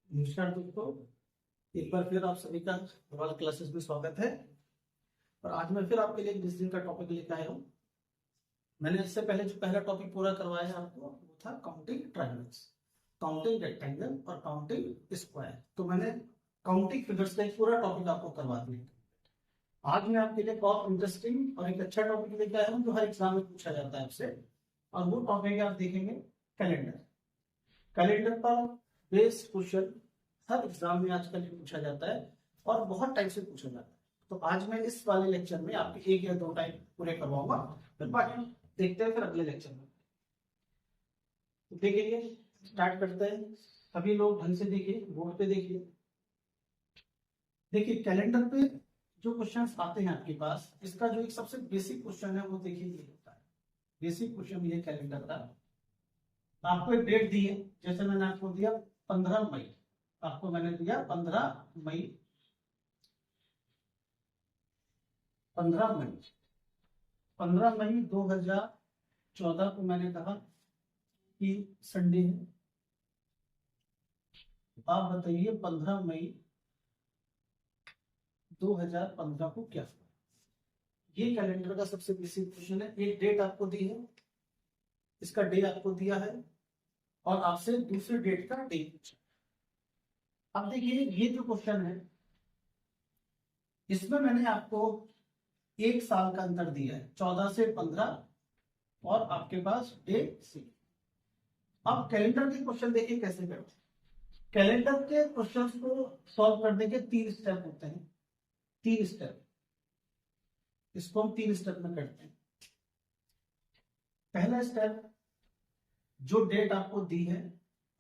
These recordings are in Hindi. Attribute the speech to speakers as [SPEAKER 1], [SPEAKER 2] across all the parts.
[SPEAKER 1] नमस्कार दोस्तों, एक बार फिर आप सभी का हमारे क्लासेस में स्वागत है। और आज मैं फिर आपके लिए एक डिस्कशन का टॉपिक लेकर आया हूँ। मैंने इससे पहले जो पहला टॉपिक पूरा करवाया है आपको वो था काउंटिंग ट्रायंगल्स, काउंटिंग रेक्टेंगल और काउंटिंग स्क्वायर। तो मैंने काउंटिंग फिगर्स का एक पूरा टॉपिक आपको करवा दिया। आज मैं आपके लिए बहुत इंटरेस्टिंग और एक अच्छा टॉपिक लेकर आया हूँ जो हर एग्जाम में पूछा जाता है आपसे, और वो टॉपिक आप देखेंगे कैलेंडर। कैलेंडर पर बेस्ड क्वेश्चन हर एग्जाम में आजकल पूछा जाता है और बहुत टाइप से पूछा जाता है। तो आज मैं इस वाले लेक्चर में आपके एक या दो टाइप पूरे करवाऊंगा, फिर बाकी देखते हैं फिर अगले लेक्चर में। तो देखिए, स्टार्ट करते हैं। सभी लोग ढंग से देखिए, बोर्ड पे देखिए। देखिए कैलेंडर पे जो क्वेश्चन आते हैं आपके पास, इसका जो एक सबसे बेसिक क्वेश्चन है वो देखिए ये होता है। बेसिक क्वेश्चन ये कैलेंडर का, आपको एक डेट दी है, जैसे मैंने आपको दिया 15 मई, आपको मैंने दिया 15 मई 15 मई 15 मई 2014 को मैंने कहा कि संडे है। आप बताइए 15 मई 2015 को क्या हुआ। ये कैलेंडर का सबसे बेसिक क्वेश्चन है। एक डेट आपको दी है, इसका डे आपको दिया है और आपसे दूसरे डेट का डे पूछा। अब देखिए ये जो क्वेश्चन है इसमें मैंने आपको एक साल का अंतर दिया है, 14 से 15, और आपके पास डे सी। अब कैलेंडर के क्वेश्चन देखिए कैसे करते हैं। कैलेंडर के क्वेश्चंस को सॉल्व करने के 3 स्टेप होते हैं। 3 स्टेप, इसको हम 3 स्टेप में करते हैं। पहला स्टेप, जो डेट आपको दी है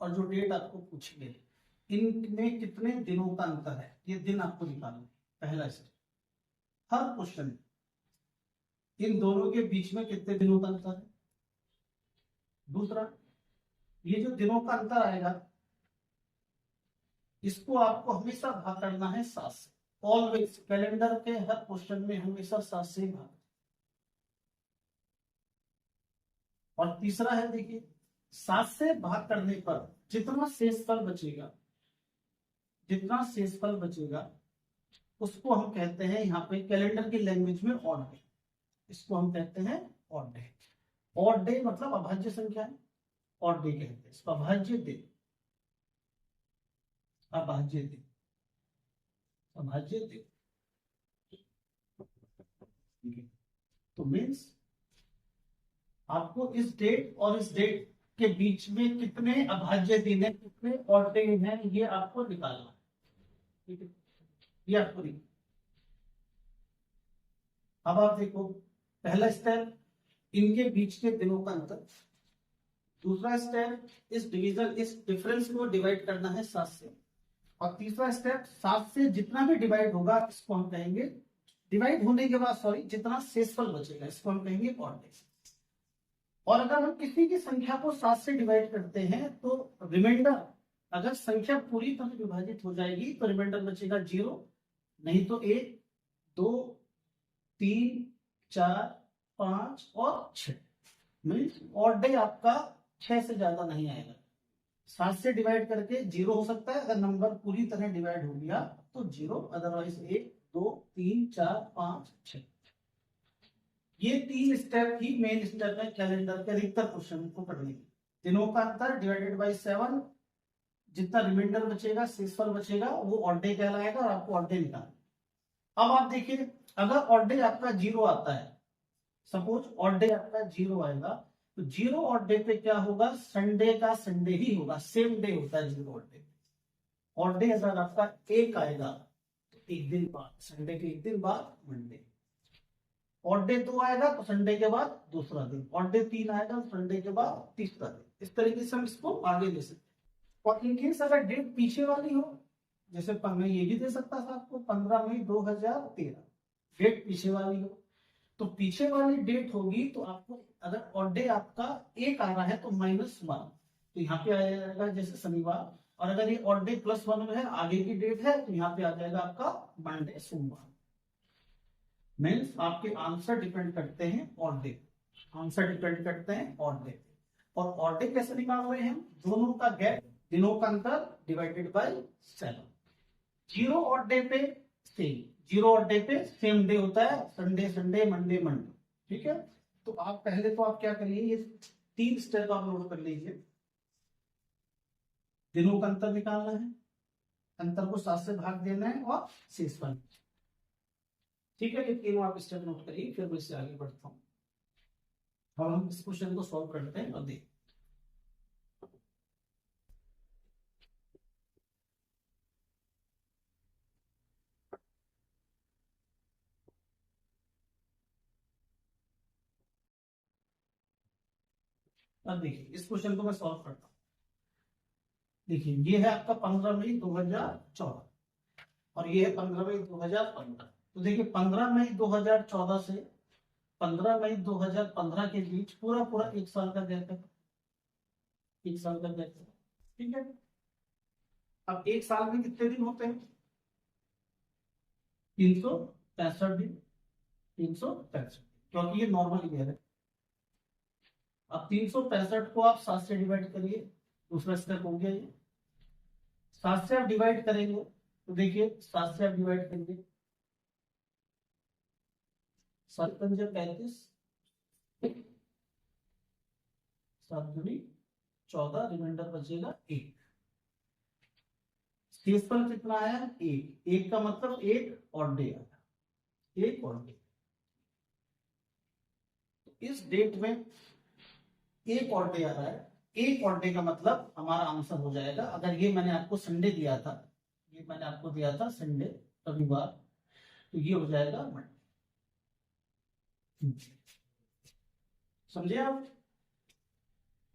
[SPEAKER 1] और जो डेट आपको पूछी गई, इनमें कितने दिनों का अंतर है, ये दिन आपको निकालना है। पहला स्टेप हर क्वेश्चन, इन दोनों के बीच में कितने दिनों का अंतर है। दूसरा, ये जो दिनों का अंतर आएगा इसको आपको हमेशा भाग करना है 7 से। ऑलवेज कैलेंडर के हर क्वेश्चन में हमेशा 7 से भाग। और तीसरा है, देखिए 7 से भाग करने पर जितना शेषफल बचेगा, जितना शेषफल बचेगा उसको हम कहते हैं यहाँ पे कैलेंडर की लैंग्वेज में ऑड डे। इसको हम कहते हैं ऑड डे। ऑड डे मतलब अभाज्य संख्या है, ऑड डे कहते हैं इसको। अभाज्य दिन, अभाज्य दिन, अभाज्य दिन। तो मीन्स आपको इस डेट और इस डेट के बीच में कितने अभाज्य दिन है, कितने ऑड डे हैं, ये आपको निकालना है। ठीक है, ये आपको निकालना। अब आप देखो, पहला स्टेप इनके बीच के दिनों का अंतर। दूसरा स्टेप इस डिवीजन, इस डिफरेंस को डिवाइड करना है 7 से। और तीसरा स्टेप 7 से जितना भी डिवाइड होगा इसको हम कहेंगे, डिवाइड होने के बाद सॉरी, जितना शेषफल बचेगा इसको हम कहेंगे ऑड डे। और अगर हम किसी की संख्या को 7 से डिवाइड करते हैं तो रिमाइंडर, अगर संख्या पूरी तरह विभाजित हो जाएगी तो रिमाइंडर बचेगा 0, नहीं तो 1, 2, 3, 4, 5 और 6। मीन्स ऑड डे आपका 6 से ज्यादा नहीं आएगा। 7 से डिवाइड करके 0 हो सकता है, अगर नंबर पूरी तरह डिवाइड हो गया तो 0, अदरवाइज 1, 2, 3, 4, 5, 6। ये 3 स्टेप ही मेन स्टेप है कैलेंडर के अधिकतर क्वेश्चन को पढ़ने की। दिनों का अंतर डिवाइडेड बाय 7, जितना रिमाइंडर बचेगा, शेषफल बचेगा, वो ऑड डे कहलाएगा और आपको ऑड डे निकालना। अब आप देखिए, अगर ऑड डे आपका 0 आता है, सपोज ऑड डे आपका 0 आएगा, तो 0 ऑड डे पे क्या होगा, संडे का संडे ही होगा, सेम डे होता है 0 ऑड डे। ऑड डे अगर आपका 1 आएगा तो एक दिन बाद, संडे के एक दिन बाद मंडे। ऑड डे 2 आएगा तो संडे के बाद दूसरा दिन। ऑड डे 3 आएगा तो संडे के बाद तीसरा दिन। इस तरीके से हम इसको आगे ले सकते हैं। और इनकेस अगर डेट पीछे वाली हो, जैसे मैं ये भी दे सकता था आपको 15 मई 2013, डेट पीछे वाली हो, तो पीछे वाली डेट होगी तो आपको, अगर ऑड डे आपका 1 आ रहा है तो -1, तो यहाँ पे आ जाएगा जैसे शनिवार। और अगर ये ऑड डे +1 में है, आगे की डेट है, तो यहाँ पे आ जाएगा आपका मंडे, सोमवार। मीन्स आपके आंसर डिपेंड करते हैं ऑड डे, आंसर डिपेंड करते हैं ऑड डे। और ऑड डे कैसे निकाल रहे हैं हम, दोनों का गैप दिनों का अंतर डिवाइडेड बाय 7। 0 और डे पे सेम, 0 और डे पे सेम डे होता है, संडे संडे, मंडे मंडे। ठीक है, तो आप पहले तो आप क्या करिए, ये 3 स्टेप आप नोट कर लीजिए। दिनों का अंतर निकालना है, अंतर को 7 से भाग देना है और शेषफल। ठीक है, ये तीनों आप स्टेप नोट करिए, फिर मैं इससे आगे बढ़ता हूँ और हम इस क्वेश्चन को सॉल्व करते हैं और देखते हैं। अब देखिए इस क्वेश्चन को मैं सॉल्व करता हूँ। देखिए ये है आपका 15 मई 2014 और ये है 15 मई 2015। तो देखिए 15 मई 2014 से 15 मई 2015 के बीच पूरा पूरा 1 साल का गैप है, 1 साल का गैप है। ठीक है, अब 1 साल में कितने दिन होते हैं? 365 दिन, 365, क्योंकि ये नॉर्मल ईयर है। अब 365 को आप 7 से डिवाइड करिए, दूसरा स्टेप हो गया ये। 7 से आप डिवाइड करेंगे तो देखिए 7 से आप डिवाइड करेंगे, 7 पंजे 35, 7 दूनी 14, रिमाइंडर बचेगा 1। शेषफल कितना आया? 1। 1 का मतलब 1 और डे आया, 1 और डे। इस डेट में 1 और डे आ रहा है, 1 और डे का मतलब हमारा आंसर हो जाएगा, अगर ये मैंने आपको संडे दिया था, ये मैंने आपको दिया था संडे, रविवार, तो ये हो जाएगा मंडे। समझे आप?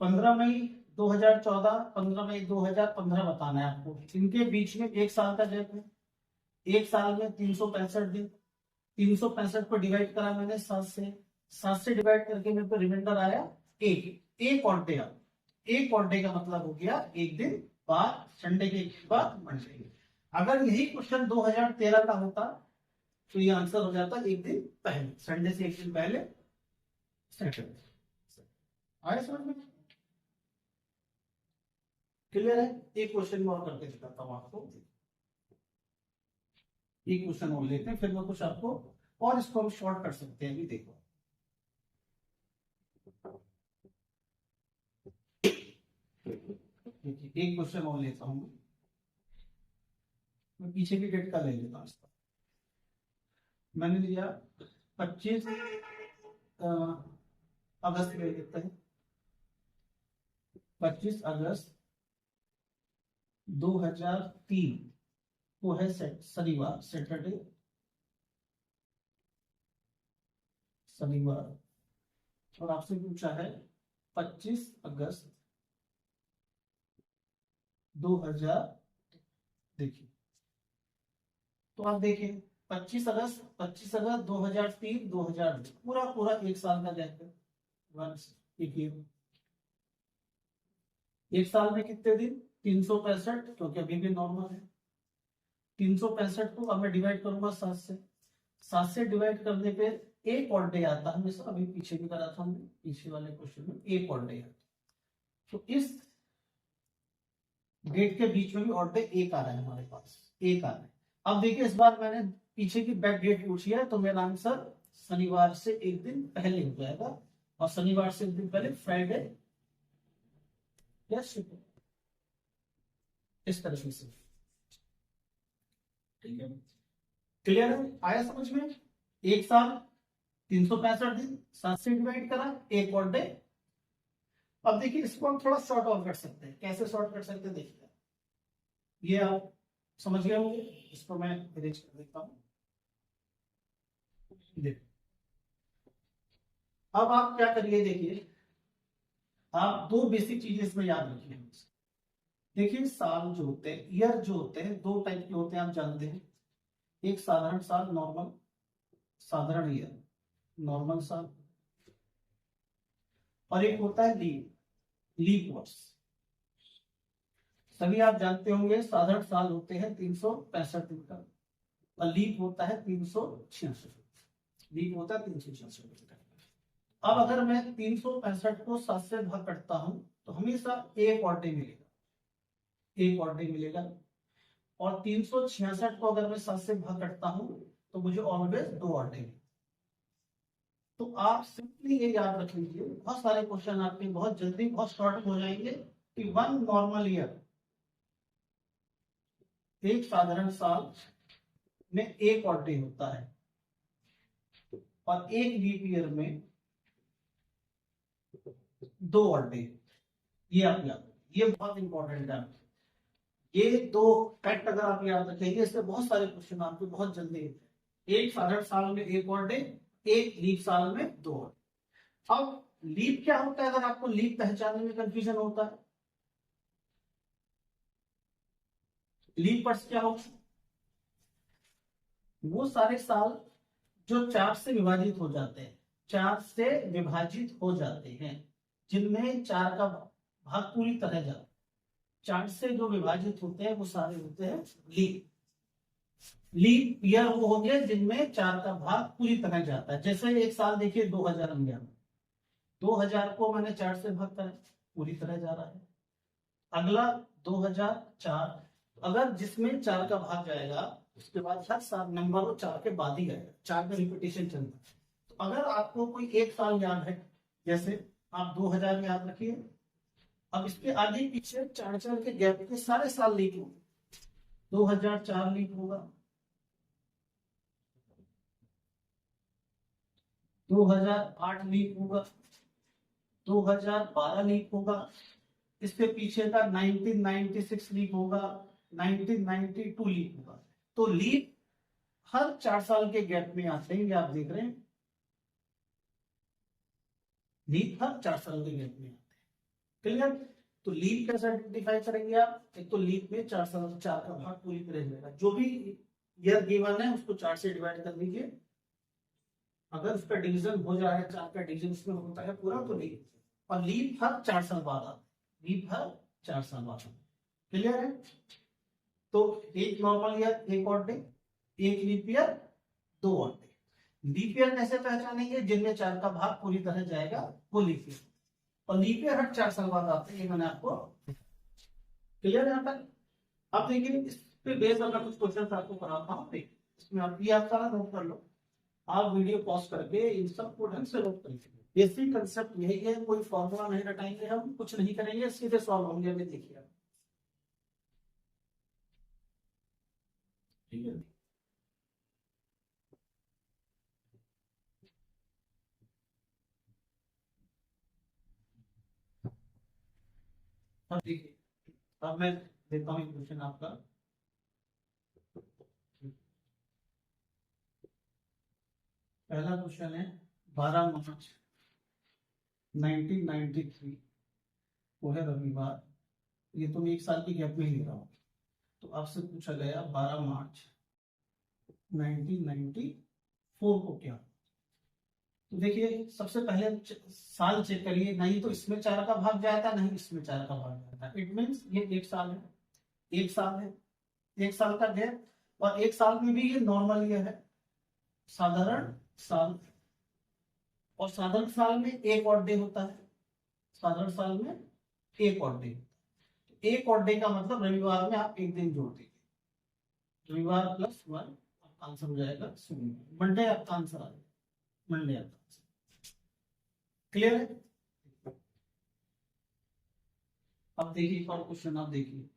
[SPEAKER 1] 15 मई 2014, 15 मई 2015 बताना है आपको। इनके बीच में 1 साल का गैप है, 1 साल में 365 दिन, 365 को डिवाइड करा मैंने 7 से, 7 से डिवाइड करके मेरे को रिमाइंडर आया 1। 1 और डे, 1 और डे का मतलब हो गया 1 दिन बाद, संडे के बाद मंडे। अगर यही क्वेश्चन 2013 का होता तो ये आंसर हो जाता 1 दिन पहले, संडे से 1 दिन पहले सैटरडे। आया समझ में? क्लियर है? एक क्वेश्चन और करके दिखाता हूं आपको, एक क्वेश्चन और लेते हैं, फिर मैं कुछ आपको और इसको हम शॉर्ट कर सकते हैं। अभी देखो देखिए, एक क्वेश्चन और लेता हूं मैं पीछे की डेट का ले लेता हूं इसका। मैंने लिया 25 अगस्त ले लेते हैं, 25 अगस्त 2003 को है शनिवार, सैटरडे, शनिवार। और आपसे पूछा है 25 अगस्त 2000। देखिए तो आप देखिए 25 अगस्त 2003 2000, पूरा पूरा 1 साल का गैप है। देखिए 1 साल में कितने दिन? 365, क्योंकि अभी भी नॉर्मल है। 365 को अब मैं डिवाइड करूंगा 7 से, 7 से डिवाइड करने पे 1 और डे आता है हमेशा, अभी पीछे भी करा था हमने, पीछे वाले क्वेश्चन में 1 और डे आता। तो इस डेट के बीच में भी और डे 1 आ रहा है हमारे पास, 1 आ रहा है। अब देखिए इस बार मैंने पीछे की बैक डेट पूछी है, तो मेरा आंसर शनिवार से 1 दिन पहले हो जाएगा, और शनिवार से 1 दिन पहले फ्राइडे या शुक्र, इस तरह से। ठीक है, क्लियर है? आया समझ में? 1 साल 365 दिन, 7 से डिवाइड करा, 1 और डे। अब देखिए इसको हम थोड़ा शॉर्ट ऑफ कर सकते हैं। कैसे शॉर्ट कर सकते हैं देखिए, ये आप समझ गए होंगे, इसको मैं इरेज कर देता हूं। देखिए अब आप क्या करिए, देखिए आप 2 बेसिक चीजें इसमें याद रखिए। देखिए साल जो होते हैं, ईयर जो होते हैं, 2 टाइप के होते हैं, आप जानते हैं। एक साधारण साल, नॉर्मल, साधारण ईयर, नॉर्मल साल, और एक होता है लीप वर्ष। सभी आप जानते होंगे साधारण साल होते हैं 365 दिन का, और लीप होता है 366, लीप होता है 366 दिन का। अब अगर मैं 365 को 7 से भाग करता हूं तो हमेशा 1 और डे मिलेगा, एक और डे मिलेगा। और 366 को अगर मैं 7 से भाग करता हूं तो मुझे ऑलवेज 2 और डे। तो आप सिंपली ये याद रख लीजिए, बहुत सारे क्वेश्चन आपके बहुत जल्दी बहुत शॉर्ट हो जाएंगे कि वन नॉर्मल ईयर, एक साधारण साल में एक और डे होता है, और एक लीप ईयर में 2 और डे। ये आप याद, ये बहुत इंपॉर्टेंट है। ये 2 फैक्ट अगर आप याद रखेंगे, इससे बहुत सारे क्वेश्चन आपके बहुत जल्दी, एक साधारण साल में एक और डे, एक लीप साल में 2 और। अब लीप क्या होता है, अगर आपको लीप पहचानने में कंफ्यूजन होता है, लीप वर्ष क्या होता है, वो सारे साल जो 4 से विभाजित हो जाते हैं, 4 से विभाजित हो जाते हैं, जिनमें 4 का भाग पूरी तरह जाता है। 4 से जो विभाजित होते हैं वो सारे होते हैं लीप। लीप ईयर वो हो गए जिनमें 4 का भाग पूरी तरह जाता है। जैसे एक साल देखिए 2011, 2000 को मैंने 4 से भाग करा, पूरी तरह जा रहा है। अगला 2004, अगर जिसमें 4 का भाग जाएगा उसके बाद हर साल नंबर वो 4 के बाद ही आएगा, 4 का रिपीटेशन चलता है। तो अगर आपको कोई एक साल याद है, जैसे आप 2000 याद रखिए, अब इसके आगे पीछे 4 के गैप के सारे साल लीप होंगे। 2004 लीप होगा, 2008 लीप होगा, 2012 लीप होगा, इसके पीछे का 1996 लीप होगा, 1992 लीप होगा। तो लीप हर 4 साल के गैप में आते हैं, ये आप देख रहे हैं, लीप हर 4 साल के गैप में आते हैं। क्लियर? तो लीप कैसे आइडेंटिफाई करेंगे आप, एक तो लीप में 4 साल 4 का भाग पूरी तरह जाएगा, जो भी ईयर गिवन है उसको 4 से डिवाइड कर दीजिए, अगर उसका डिवीजन हो जाए, 4 का डिवीजन उसमें होता है पूरा तो लीप, और लीप हर 4 साल बाद आता है, लीप हर 4 साल बाद आता है। क्लियर है? तो एक नॉर्मल ईयर एक और डे, एक लीप ईयर 2 और डे। लीप ईयर कैसे पहचानेंगे, जिनमें 4 का भाग पूरी तरह जाएगा वो लीप ईयर, और लीप ईयर हर 4 साल बाद आते हैं, ये मैंने आपको। क्लियर है यहाँ तक? अब देखिए इस पे बेस अपना कुछ क्वेश्चन आपको कराता हूँ, इसमें आप ये आप सारा नोट कर लो, आप वीडियो पॉज करके इन सब को ढंग से नोट करेंगे। बेसिक कंसेप्ट यही है, कोई फॉर्मूला नहीं रटाएंगे, हम कुछ नहीं करेंगे, सीधे सॉल्व होंगे। अभी देखिए आप, ठीक है? अब देखिए, अब मैं देता हूँ क्वेश्चन आपका। पहला क्वेश्चन है 12 मार्च 1993, वो है रविवार, ये तो मैं एक साल की गैप में ही ले रहा हूँ। तो आपसे पूछा गया 12 मार्च 1994 को क्या। तो देखिए सबसे पहले साल चेक करिए, नहीं तो इसमें 4 का भाग जाता, नहीं इसमें 4 का भाग जाता, इट मीन्स ये एक साल है, एक साल है, एक साल का गैप, और एक साल में भी ये नॉर्मल ईयर है, साधारण साल, और साधारण साल में एक और डे होता है, साधारण साल में एक और डे, एक और डे का मतलब रविवार में आप एक दिन जोड़ दीजिए, रविवार प्लस 1, आपका आंसर हो जाएगा 0, मंडे आपका आंसर आ जाएगा, मंडे आपका आंसर। क्लियर है? अब देखिए और क्वेश्चन आप देखिए,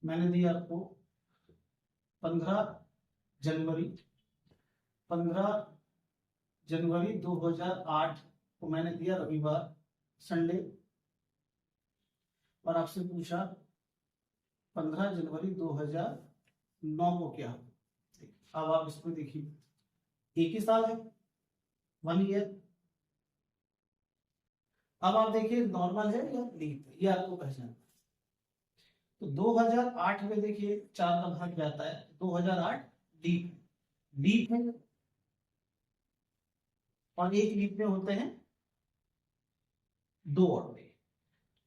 [SPEAKER 1] मैंने दिया आपको 15 जनवरी 15 जनवरी 2008 को मैंने दिया रविवार, संडे, और आपसे पूछा 15 जनवरी 2009 को क्या। अब आप इसमें देखिए, एक ही साल है, 1 ईयर। अब आप देखिए नॉर्मल है या लीप, ये आपको पहचानना। तो 2008 में देखिए 4 का भाग जाता है, 2008 लीप, लीप है, और एक लीप में होते हैं 2 और डे,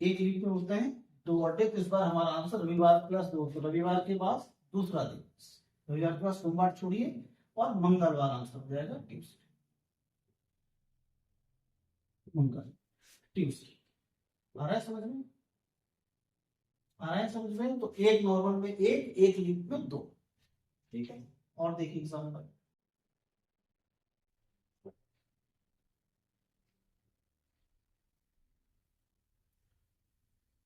[SPEAKER 1] एक लीप में होते हैं 2 और डे। तो इस बार हमारा आंसर रविवार प्लस 2, तो रविवार के बाद दूसरा दिन, रविवार के बाद सोमवार छोड़िए और मंगलवार आंसर हो जाएगा, ट्यूसडे, मंगल ट्यूसडे। आ रहा है समझ में? आ रहा है समझ में? तो एक नॉर्मल में एक लीप में 2। ठीक है, और देखिए एग्जाम्पल।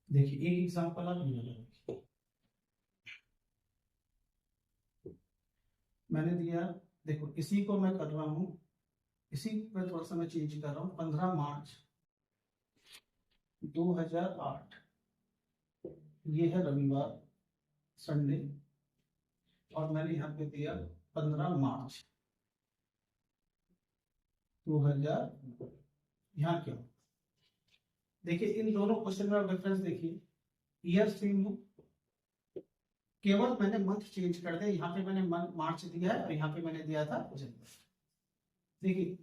[SPEAKER 1] देखिए एक एग्जाम्पल आप ये लगाइए। मैंने दिया, देखो इसी को मैं कर रहा हूं, इसी पे थोड़ा सा मैं चेंज कर रहा हूं। 15 मार्च 2008, ये है रविवार, संडे, और मैंने यहाँ पे दिया 15 मार्च 2000। यहाँ क्या, देखिए इन दोनों क्वेश्चन में डिफरेंस देखिए, ईयर सेम है, केवल मैंने मंथ चेंज कर दिया। यहाँ पे मैंने मार्च दिया है और यहाँ पे मैंने दिया था जनवरी। देखिए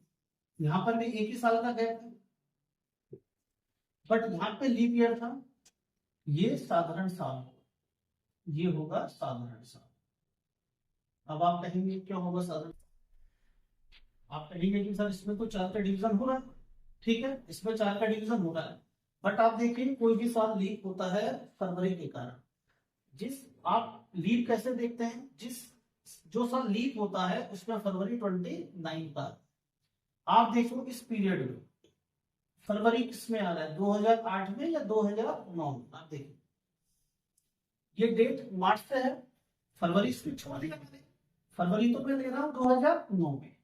[SPEAKER 1] यहाँ पर भी एक ही साल का गैप है, बट यहाँ पे लीप ईयर था, ये साधारण साल होगा, ये होगा साधारण साल। अब आप कहेंगे क्या होगा साधारण, आप कहेंगे कि सर इसमें तो 4 का डिवीजन हो रहा है। ठीक है, इसमें 4 का डिवीजन हो रहा है, बट आप देखिए कोई भी साल लीप होता है फरवरी के कारण। जिस आप लीप कैसे देखते हैं, जिस जो साल लीप होता है उसमें फरवरी 29 का। आप देखो इस पीरियड में फरवरी किसमें आ रहा है, 2008 में या 2009 में? आप देखिए ये डेट मार्च से है, फरवरी से छोड़ दिया मैंने, फरवरी तो मैं ले रहा हूं 2009 में,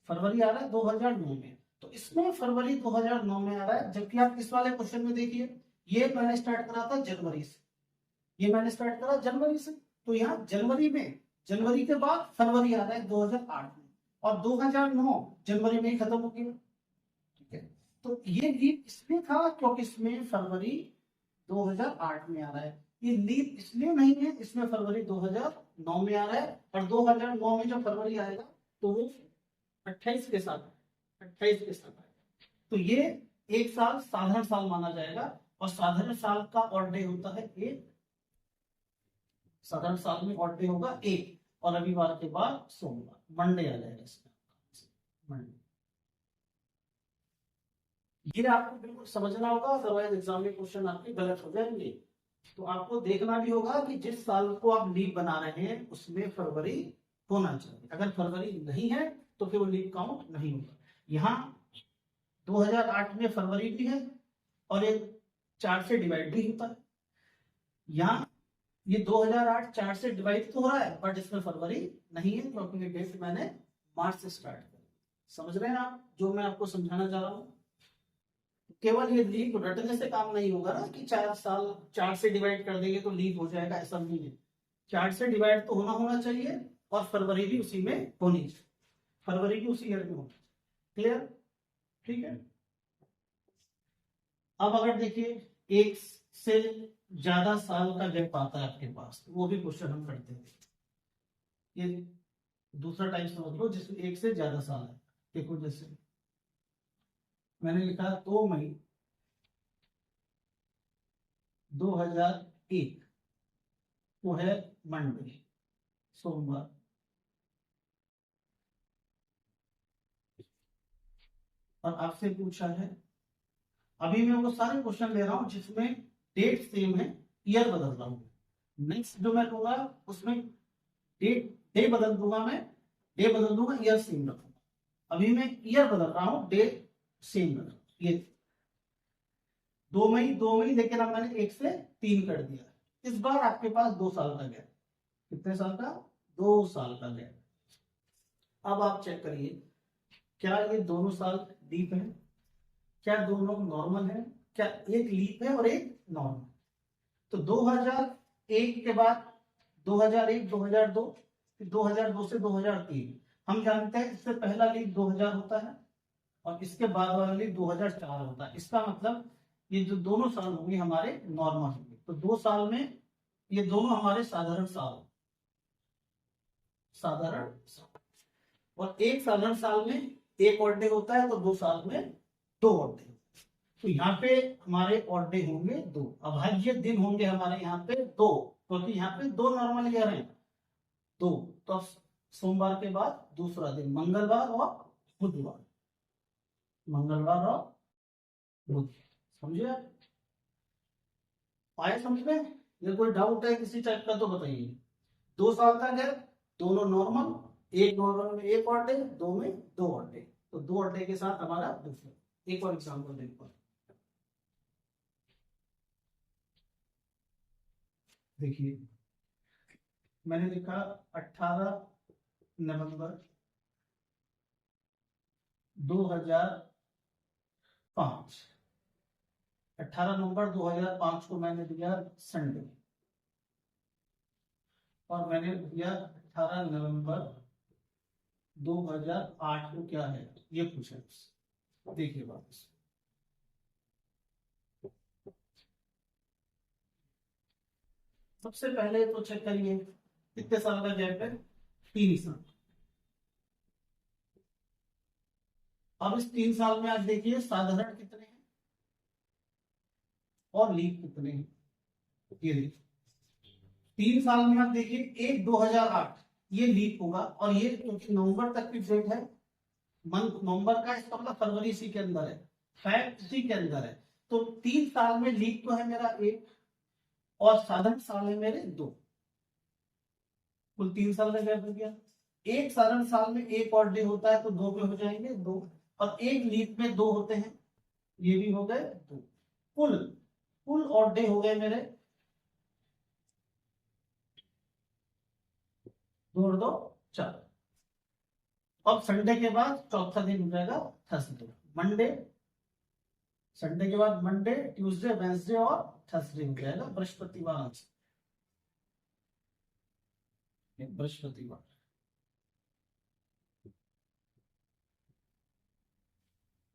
[SPEAKER 1] फरवरी आ रहा है 2009 में, तो इसमें फरवरी 2009 में आ रहा है। जबकि आप इस वाले क्वेश्चन में देखिए, ये मैंने स्टार्ट करा था जनवरी से, ये मैंने स्टार्ट करा जनवरी से, तो यहाँ जनवरी में, जनवरी के बाद फरवरी आ रहा है 2008 में, और 2009 जनवरी में ही खत्म हो गया। ठीक है, तो ये लीप इसमें था क्योंकि इसमें फरवरी 2008 में आ रहा है। ये लीप इसलिए नहीं है, इसमें फरवरी 2009 में आ रहा है, और 2009 में जो फरवरी आएगा तो वो 28 के साथ, 28 के साथ आएगा। तो ये एक साल साधारण साल माना जाएगा, और साधारण साल का ऑड डे होता है 1, साधारण साल में ऑड डे होगा 1, और रविवार के बाद सोमवार, मंडे आ जाएगा इसमें, मंडे। ये आपको बिल्कुल समझना होगा, अदरवाइज एग्जाम में क्वेश्चन आपके गलत हो जाएंगे। तो आपको देखना भी होगा कि जिस साल को आप लीव बना रहे हैं उसमें फरवरी होना चाहिए, अगर फरवरी नहीं है तो फिर वो लीव काउंट नहीं होगा। यहाँ 2008 में फरवरी भी है और एक 4 से डिवाइड भी होता है, यहाँ ये 2008 4 से डिवाइड तो हो रहा है, बट इसमें फरवरी नहीं है क्योंकि ये डेट मैंने मार्च से स्टार्ट कर। समझ रहे हैं आप जो मैं आपको समझाना चाह रहा हूँ? केवल ये लीप रटने से काम नहीं होगा ना कि 4 साल 4 से डिवाइड कर देंगे तो लीप हो जाएगा, ऐसा नहीं है। 4 से डिवाइड तो होना चाहिए, और फरवरी भी उसी में होनी चाहिए, फरवरी भी उसी ईयर में होनी चाहिए। क्लियर? ठीक है। अब अगर देखिए एक से ज्यादा साल का गैप आता है आपके पास, वो भी क्वेश्चन हम करते हैं। ये दूसरा टाइप समझ लो जिसमें एक से ज्यादा साल है। देखो जैसे मैंने लिखा 2 मई 2001, वो है मंडे, सोमवार। और आपसे पूछा है, अभी मैं वो सारे क्वेश्चन ले रहा हूं जिसमें डेट सेम है, ईयर बदल रहा हूं। नेक्स्ट जो मैं लूंगा उसमें डेट डे बदल दूंगा, मैं डे बदल दूंगा, ईयर सेम रखूंगा। अभी मैं ईयर बदल रहा हूं, डे सेम रख, ये 2 मई, लेकिन अब मैंने 1 से 3 कर दिया। इस बार आपके पास 2 साल का गैप, कितने साल का? 2 साल का गैप। अब आप चेक करिए, क्या ये दोनों साल लीप है, क्या दोनों नॉर्मल है, क्या एक लीप है और एक नॉर्मल? तो 2001 के बाद 2001, 2002, फिर 2002 से 2003। हम जानते हैं इससे पहला लीप 2000 होता है और इसके बाद वाला लीप 2004 होता है। इसका मतलब ये जो दोनों साल होंगे हमारे नॉर्मल होंगे, तो 2 साल में ये दोनों हमारे साधारण साल, साधारण साल। और एक साधारण साल में एक ऑड डे होता है, तो 2 साल में 2 ऑड डे। तो यहाँ पे हमारे ऑड डे होंगे 2, अभाज्य दिन होंगे हमारे यहाँ पे 2, क्योंकि यहाँ पे 2 नॉर्मल ईयर हैं 2। तो सोमवार के बाद दूसरा दिन मंगलवार और बुधवार, मंगलवार और बुध। समझे आप? आया समझ में? ये कोई डाउट है किसी टाइप का तो बताइए। 2 साल का गैप, दोनों नॉर्मल, एक नॉर्मल में एक ऑड डे, दो में दो ऑड डे, तो 2 ऑड डे के साथ हमारा दूसरा। एक और एग्जाम्पल देखो, देखिए मैंने लिखा 18 नवंबर 2005। 18 नवंबर 2005 को मैंने दिया संडे, और मैंने दिया 18 नवंबर 2008 को क्या है ये पूछा। देखिए बात, सबसे पहले तो चेक करिए कितने साल का गैप है, 3 साल। अब इस 3 साल में आप देखिए साधारण कितने हैं और लीप कितने हैं। ये देखिए 3 साल में आप देखिए, एक 2008 ये लीप होगा, और ये क्योंकि नवंबर तक की डेट है, मंथ नवंबर का, इसका मतलब फरवरी इसी के अंदर है, फैक्ट इसी के अंदर है। तो 3 साल में लीप तो है मेरा 1, और साधारण साल है मेरे 2, कुल 3 साल का गैप हो गया। एक साधारण साल में एक और डे होता है तो 2 पे हो जाएंगे 2, और एक लीप में 2 होते हैं, ये भी हो गए 2। कुल कुल और डे हो गए मेरे 2 और 2 4। अब संडे के बाद चौथा दिन हो जाएगा थर्सडे, मंडे, संडे के बाद मंडे, ट्यूसडे, वेंसडे और थर्सडे हो जाएगा बृहस्पतिवार। बृहस्पतिवार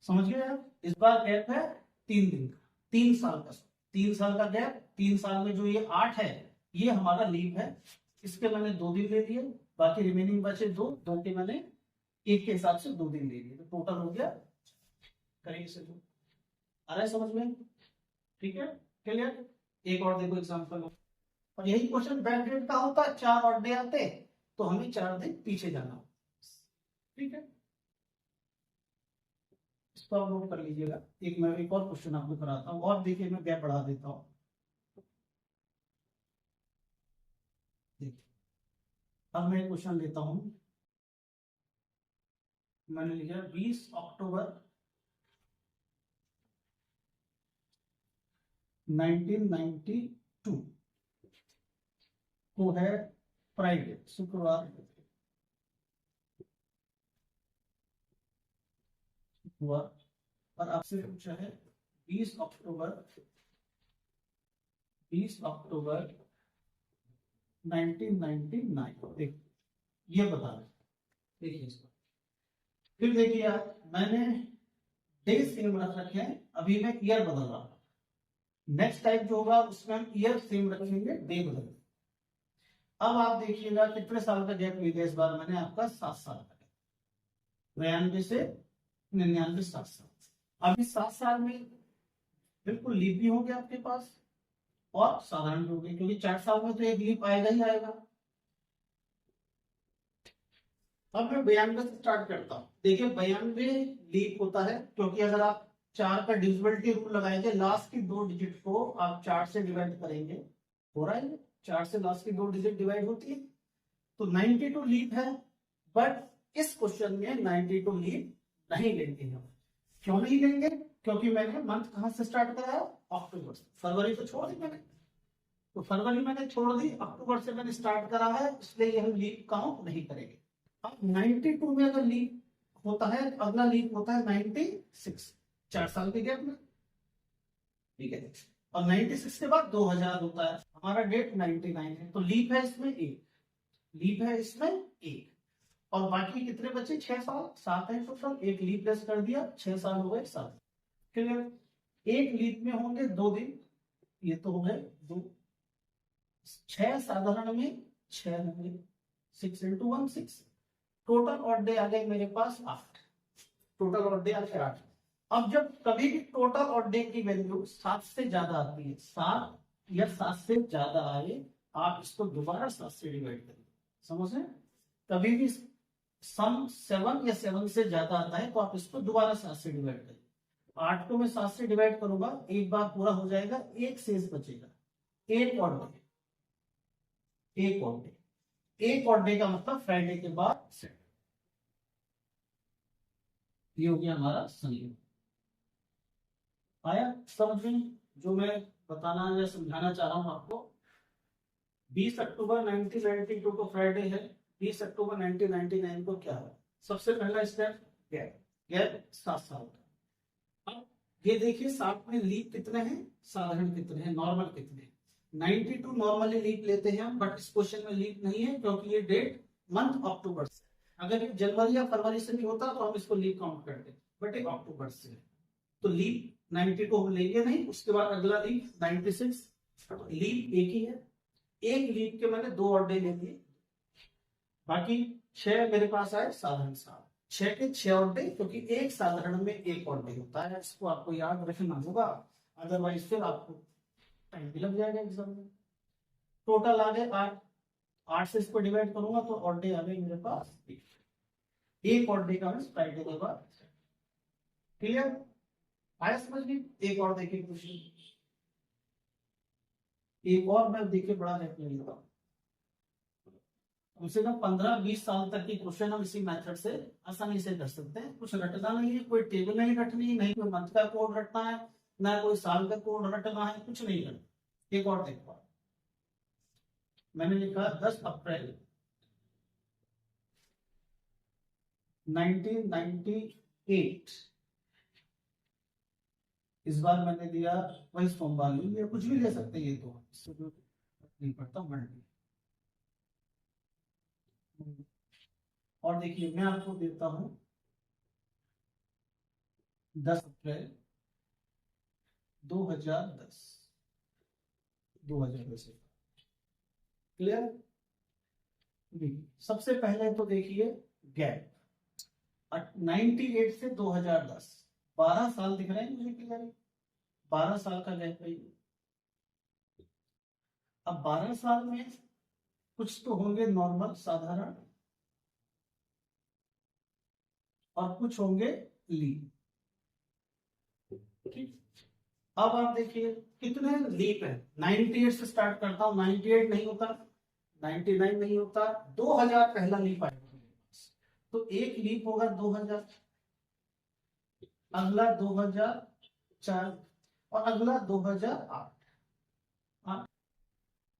[SPEAKER 1] समझ गए आप? इस बार गैप है 3 दिन का, 3 साल का, 3 साल का गैप। 3 साल में जो ये 8 है ये हमारा लीव है, इसके मैंने 2 दिन ले लिए, बाकी रिमेनिंग बचे 2, 2 के मैंने 1 के हिसाब से 2 दिन ले लिए, तो टोटल हो गया, करिए इसे, तो आ रहा है समझ में? ठीक है, क्लियर? एक और देखो एग्जाम्पल, और यही क्वेश्चन बैक डेट का होता, 4 और डे आते तो हमें 4 दिन पीछे जाना, ठीक है? इसको आप नोट कर लीजिएगा। मैं एक और क्वेश्चन आपको कराता हूँ, और देखिए मैं गैप बढ़ा देता हूँ। देखिए अब मैं क्वेश्चन लेता हूँ, मैंने लिखा 20 अक्टूबर 1992 को है फ्राइडे, शुक्रवार, और आपसे पूछा है 20 अक्टूबर 1999, देखिए ये बता रहे, देखिए इसको, फिर देखिए यार मैंने डे सेम रख रखे हैं, अभी मैं ईयर बदल रहा हूं, नेक्स्ट टाइप जो होगा उसमें हम ईयर सेम रखेंगे, डे बदल। अब आप देखिएगा कितने साल का गैप ले दिया इस बार मैंने, आपका 7 साल का, 92 से 99, 7 साल। अभी 7 साल में बिल्कुल लीप भी होंगे आपके पास, और साधारण भी होंगे, क्योंकि 4 साल में तो एक लीप आएगा ही आएगा। अब मैं 92 से स्टार्ट करता हूँ। देखिए 92 लीप होता है, क्योंकि अगर आप 4 का डिविजिबिलिटी रूल लगाएंगे, लास्ट की 2 डिजिट को आप 4 से डिवाइड करेंगे, हो रहा है 4 से लास्ट की 2 डिजिट डिवाइड होती है, तो 92 लीप है। बट इस क्वेश्चन में 92 लीप नहीं लेंगे हम। क्यों नहीं लेंगे? क्योंकि मैंने मंथ कहां से स्टार्ट कराया, अक्टूबर से। फरवरी तो छोड़ दी मैंने, तो फरवरी मैंने छोड़ दी, अक्टूबर से मैंने स्टार्ट करा है, इसलिए हम लीप काउंट नहीं करेंगे। अब 92 में अगर लीप होता है, अगला लीप होता है 96, 4 साल के गैप में, ठीक है? और 96 के बाद 2000 होता है, हमारा डेट 99 है, तो लीप है इसमें 1, लीप है इसमें 1, और बाकी कितने बचे, 6 साल, 7 है टोटल, एक लीप लेस कर दिया, 6 साल हो गए 7। क्लियर? एक लीप में होंगे 2 दिन, ये तो हो गए 2, 6 साधारण में 6 होंगे, 6 into 1 6, टोटल और डे आ गए मेरे पास 8, टोटल और डे आ गए 8। अब जब कभी भी टोटल और डे की वैल्यू 7 से ज्यादा आती है, 7 या 7 से ज्यादा आए, आप इसको दोबारा 7 से डिवाइड करें, समझ रहे? कभी भी सम 7 या 7 से ज्यादा आता है तो आप इसको दोबारा 7 से डिवाइड करें। 8 को मैं 7 से डिवाइड करूंगा, एक बार पूरा हो जाएगा, एक शेष बचेगा, एक और डे, एक और डे, एक और डे का मतलब फ्राइडे के बाद सैटरडे। ये हो गया हमारा संडे। आया समझ में जो मैं बताना या समझाना चाह रहा हूं आपको? 20 अक्टूबर 1992 को फ्राइडे है, 20 अक्टूबर 1999 को क्या है? सबसे पहला स्टेप गैप, गैप 7 साल का। अब ये देखिए साथ में लीप कितने हैं, साधारण कितने हैं, नॉर्मल कितने हैं? 92 नॉर्मली लीप लेते हैं हम, बट इस क्वेश्चन में लीप नहीं है क्योंकि ये डेट मंथ अक्टूबर से। अगर ये जनवरी या फरवरी से भी होता तो हम इसको लीप काउंट करते, बट ये अक्टूबर से है तो लीप 92 हम लेंगे नहीं। उसके बाद अगला लीप 96, लीप एक ही है, एक लीप के मैंने 2 और डे ले लिए, बाकी 6 मेरे पास आए साधारण साल, 6 के 6 और डे, क्योंकि एक साधारण में एक और डे होता है। इसको आपको याद रखना होगा, अदरवाइज फिर आपको टाइम भी लग जाएगा एग्जाम में। टोटल आ गए 8, 8 से इसको डिवाइड करूंगा तो और डे आ गए मेरे पास एक और डे का फ्राइडे के बाद। क्लियर आया समझ में? एक और देखिए क्वेश्चन, एक और मैं देखिए बड़ा हेल्प लेता हूँ, कम से कम 15-20 साल तक की क्वेश्चन हम इसी मेथड से आसानी से कर सकते हैं। कुछ रटना नहीं है, कोई टेबल नहीं रटनी है, नहीं कोई मंथ का कोड रटना है, ना कोई साल का कोड रटना है, कुछ नहीं रटना। एक और देखो, मैंने लिखा 10 अप्रैल 1998, इस बार मैंने दिया वही सोमवार, या कुछ भी ले सकते हैं, ये तो इससे जो नहीं पड़ता मल्टी। और देखिए मैं आपको देता हूं 10 अप्रैल 2010, 2010। क्लियर? सबसे पहले तो देखिए गैप 98 से 2010, 12 साल दिख रहे हैं मुझे क्लियर, 12 साल का गैप है। अब 12 साल में कुछ तो होंगे नॉर्मल साधारण और कुछ होंगे लीप। ठीक, अब आप देखिए कितने लीप है। 98 से स्टार्ट करता हूं, 98 नहीं होता, 99 नहीं होता, 2000 पहला लीप आएगा तो एक लीप होगा 2000, अगला 2004 और अगला 2008।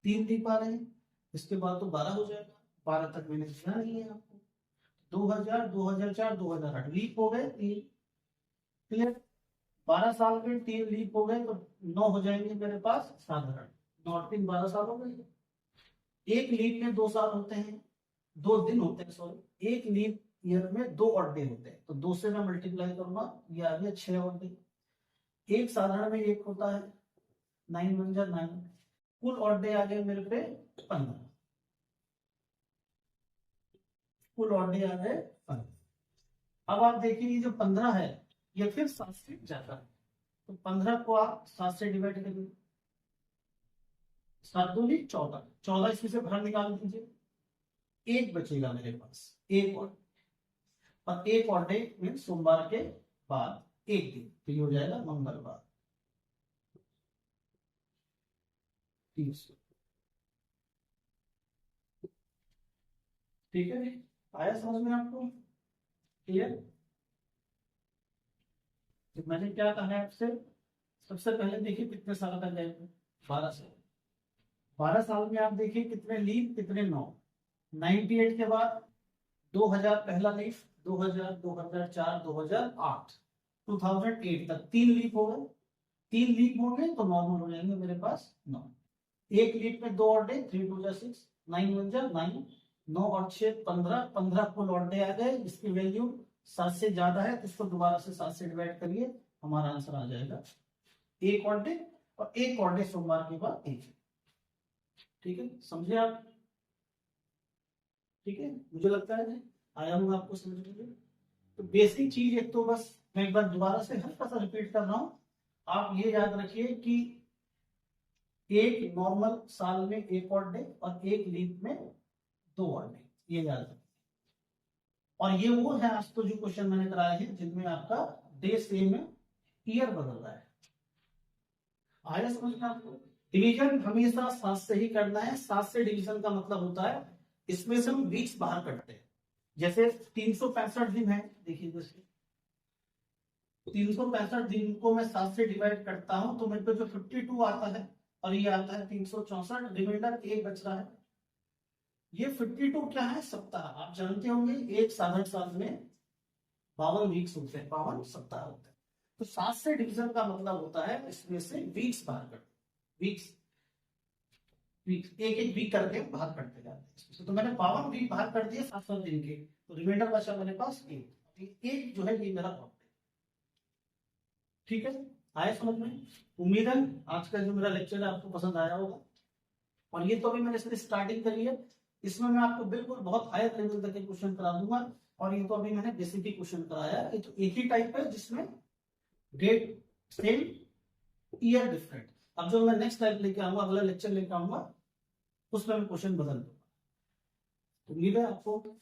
[SPEAKER 1] 3 लीप आ रहे हैं, इसके बाद तो 12 हो जाएगा, 12 तक मैंने दिया नहीं है आपको। 2000, 2004, 2008 लीप हो गए 3। क्लियर? 12 साल में 3 लीप हो गए तो 9 हो जाएंगे मेरे पास साधारण, 9 और 3 12 साल हो गए। एक लीप में 2 साल होते हैं, 2 दिन होते हैं, सॉरी, एक लीप ईयर में 2 और डे होते हैं, तो 2 से मैं मल्टीप्लाई करूंगा, ये आ गया 6 और डे। एक साधारण में एक होता है, 9 1 जा 9, कुल और डे आ गए मेरे पे 15, कुल और डे आ गए 15। अब आप देखिए ये जो 15 है ये फिर 7 से जाता है, तो 15 को आप 7 से डिवाइड करिए, 7 दूनी 14, 14 इसमें से बाहर निकाल दीजिए, एक बचेगा मेरे पास, एक और एक और डे मीन सोमवार के बाद एक दिन, तो ये हो जाएगा मंगलवार। ठीक है, आया समझ में आपको? क्लियर? तो मैंने क्या कहा है आपसे, सबसे पहले देखिए कितने साल का गैप है, 12 साल। 12 साल में आप देखिए कितने लीप, कितने 9, 98 के बाद 2000 पहला लीप, 2000, 2004, 2008, 2008 तक 3 लीप हो गए। 3 लीप होंगे तो नॉर्मल हो जाएंगे मेरे पास 9, एक लीप में 2 और डे, 3 2 जा 6, 9 1 जा 9, 9 और 6 15, 15 कुल और डे आ गए। इसकी वैल्यू 7 से ज्यादा है तो इसको दोबारा से 7 से डिवाइड करिए, हमारा आंसर आ जाएगा एक और डे, और एक और डे सोमवार के बाद एक। ठीक है, समझे आप? ठीक है, मुझे लगता है आया हूँ आपको समझ में। तो बेसिक चीज एक तो बस मैं एक बार दोबारा से हल्का सा रिपीट कर रहा हूं, आप ये याद रखिए कि एक नॉर्मल साल में एक और डे और एक लीप में 2 और डे, ये याद रखिए। और ये वो है आज तो जो क्वेश्चन मैंने कराए हैं जिनमें आपका डे सेम है, ईयर बदल रहा है। आया समझ में आपको? डिवीजन हमेशा 7 से ही करना है। 7 से डिवीजन का मतलब होता है इसमें से हम वीक्स बाहर करते हैं। जैसे 365 दिन है, देखिए जैसे 365 दिन को मैं 7 से डिवाइड करता हूं तो मेरे को जो 52 आता है और ये आता है 364, रिमाइंडर एक बच रहा है। ये 52 क्या है? सप्ताह। आप जानते होंगे एक साधारण साल में 52 वीक्स होते हैं, 52 सप्ताह होते हैं। तो 7 से डिवीजन का मतलब होता है इसमें से वीक्स बाहर करते, वीक्स वीक एक एक वीक करके बाहर करते जाते हैं इसमें से। तो मैंने 52 वीक बाहर कर दिए 7 दिन के, तो रिमाइंडर बचा मेरे पास एक जो है ये मेरा ऑप्ट है। ठीक है, आया समझ में? उम्मीद है आज का जो मेरा लेक्चर है आपको पसंद आया होगा। और ये तो अभी मैंने इसमें स्टार्टिंग करी है, इसमें मैं आपको बिल्कुल बहुत हायर लेवल तक के क्वेश्चन करा दूंगा। और ये तो अभी मैंने बेसिक ही क्वेश्चन कराया है। ये तो एक ही टाइप है जिसमें डेट सेम, ईयर डिफरेंट। अब जो मैं नेक्स्ट टाइप लेके आऊंगा, अगला लेक्चर लेके आऊंगा, उसमें मैं क्वेश्चन बदल दूंगा। उम्मीद है आपको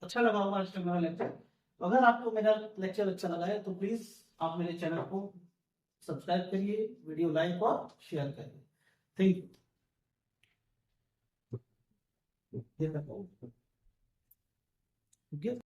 [SPEAKER 1] अच्छा लगा होगा आज का मेरा लेक्चर। तो अगर आपको मेरा लेक्चर अच्छा लगा है तो प्लीज आप मेरे चैनल को सब्सक्राइब करिए, वीडियो लाइक और शेयर करिए। Thank you.